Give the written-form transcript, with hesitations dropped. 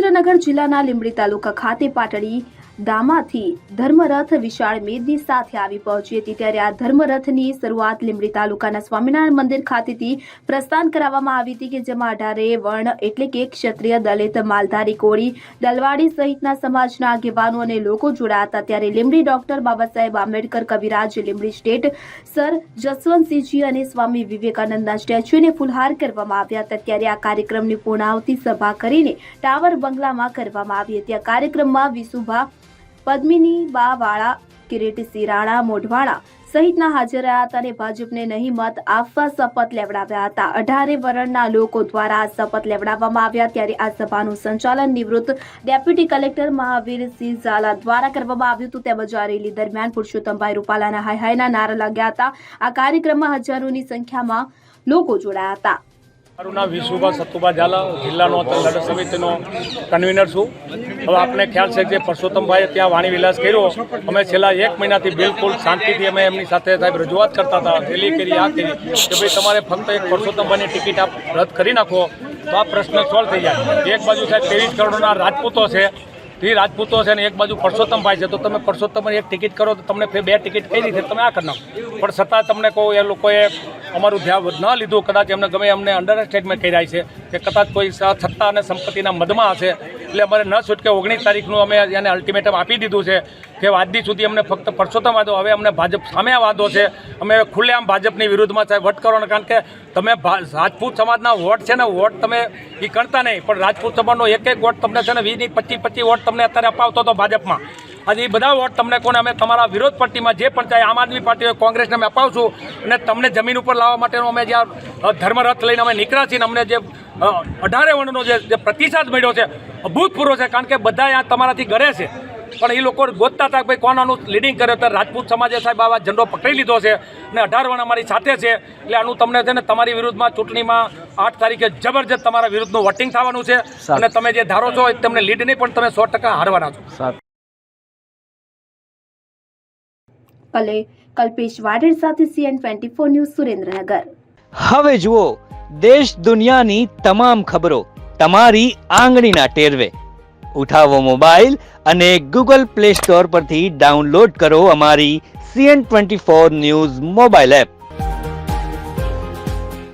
સુરેન્દ્રનગર જિલ્લાના લીંબડી તાલુકા ખાતે પાટડી દામાથી ધર્મરથ વિશાળ મેદની સાથે આવી પહોંચી હતી ત્યારે આ ધર્મરથની શરૂઆત લીંબડી તાલુકાના સ્વામિનારાયણ મંદિર ખાતેથી પ્રસ્થાન કરાવવામાં આવી હતી કે જેમાં 18 વર્ણ એટલે કે ક્ષત્રિય, દલિત, માલધારી, કોળી, દલવાડી સહિતના સમાજના આગેવાનો અને લોકો જોડાયા હતા। ત્યારે લીંબડી ડોક્ટર બાબા સાહેબ આંબેડકર કવિરાજ લીંબડી સ્ટેટ સર જસવંતસિંહજી અને સ્વામી વિવેકાનંદના સ્ટેચ્યુને ફૂલહાર કરવામાં આવ્યા હતા। ત્યારે આ કાર્યક્રમની પૂર્ણાહુતિ સભા કરીને ટાવર બંગલામાં કરવામાં આવી હતી। આ કાર્યક્રમમાં વિસુભા, પદ્મિની બા વાળા, કિરીટસિંહ રાણા મોઢવાણા સહિતના હાજર રહ્યા હતા અને ભાજપને નહીં મત આપવા શપથ લેવડાવ્યા હતા। 18 વર્ણના લોકો દ્વારા આ શપથ લેવડાવવામાં આવ્યા। ત્યારે આ સભાનું સંચાલન નિવૃત્ત ડેપ્યુટી કલેક્ટર મહાવીરસિંહ ઝાલા દ્વારા કરવામાં આવ્યું હતું। તેમજ આ રેલી દરમિયાન પુરુષોત્તમભાઈ રૂપાલાના હાય હાયના નારા લાગ્યા હતા। આ કાર્યક્રમમાં હજારોની સંખ્યામાં લોકો જોડાયા હતા। મારું નામ વિશુભા સતુભા ઝાલા, જિલ્લાનો લડત સમિતિનો કન્વીનર છું। હવે આપને ખ્યાલ છે કે પરસોત્તમભાઈએ ત્યાં વાણી વિલાસ કર્યો। અમે છેલ્લા 1 મહિનાથી બિલકુલ શાંતિથી અમે એમની સાથે સાહેબ રજૂઆત કરતા હતા, રેલી કરી, આ કરી કે ભાઈ તમારે ફક્ત એક પરસોત્તમભાઈની ટિકિટ આપ રદ કરી નાખો તો આ પ્રશ્ન સોલ્વ થઈ જાય। એક બાજુ સાહેબ 23 કરોડના રાજપૂતો છે, એ રાજપૂતો છે ને એક બાજુ પરસોત્તમભાઈ છે, તો તમે પરસોત્તમભાઈ એક ટિકિટ કરો તો તમને 2 ટિકિટ કઈ રીતે તમે આ કરી નાખો। પણ છતાં તમને કહું એ લોકોએ અમારું ધ્યાન ન લીધું। કદાચ એમને ગમે અમને અંડરસ્ટેટમેન્ટ કર્યા છે કે કદાચ કોઈ સત્તા અને સંપત્તિના મદમાં હશે, એટલે અમારે ન છૂટકે 19 તારીખનું અમે એને અલ્ટિમેટમ આપી દીધું છે કે આજથી સુધી અમને ફક્ત પરસોત્તમ વાદો, હવે અમને ભાજપ સામે વાદો છે। અમે ખુલ્લેઆમ ભાજપની વિરુદ્ધમાં સાહેબ વટ કરવાનો, કારણ કે તમે રાજપૂત સમાજના વોટ છે ને, વોટ તમે એ કરતા નહીં, પણ રાજપૂત સમાજનો એક વોટ તમને છે ને 20 ની 25 વોટ તમને અત્યારે અપાવતો હતો ભાજપમાં। આજે એ બધા વોટ તમને કોને અમે તમારા વિરોધ પાર્ટીમાં જે પણ ચાહે આમ આદમી પાર્ટી હોય, કોંગ્રેસને અમે અપાવશું અને તમને જમીન ઉપર લાવવા માટેનો અમે જ્યાં ધર્મરથ લઈને અમે નીકળ્યા છીએ, અમને જે 18 વર્ણનો જે પ્રતિસાદ મળ્યો છે અભૂતપૂર્વ છે। કારણ કે બધા અહીંયા તમારાથી ડરે છે, પણ એ લોકો ગોતતા હતા કે ભાઈ કોનાનું લીડિંગ કરે, તો રાજપૂત સમાજે સાહેબ આવા ઝંડો પકડી લીધો છે અને 18 વર્ણ અમારી સાથે છે। એટલે આનું તમને છે ને તમારી વિરુદ્ધમાં ચૂંટણીમાં 8 તારીખે જબરજસ્ત તમારા વિરુદ્ધનું વોટિંગ થવાનું છે અને તમે જે ધારો છો તમને લીડ નહીં પણ તમે 100% હારવાના છો। કલ્પેશ વાડેર સાથે CN24 ન્યૂઝ સુરેન્દ્રનગર। હવે જુઓ દેશ દુનિયાની તમામ ખબરો તમારી આંગળીના ટેરવે। ઉઠાવો મોબાઈલ અને Google Play Store પરથી ડાઉનલોડ કરો અમારી CN24 ન્યૂઝ મોબાઈલ એપ।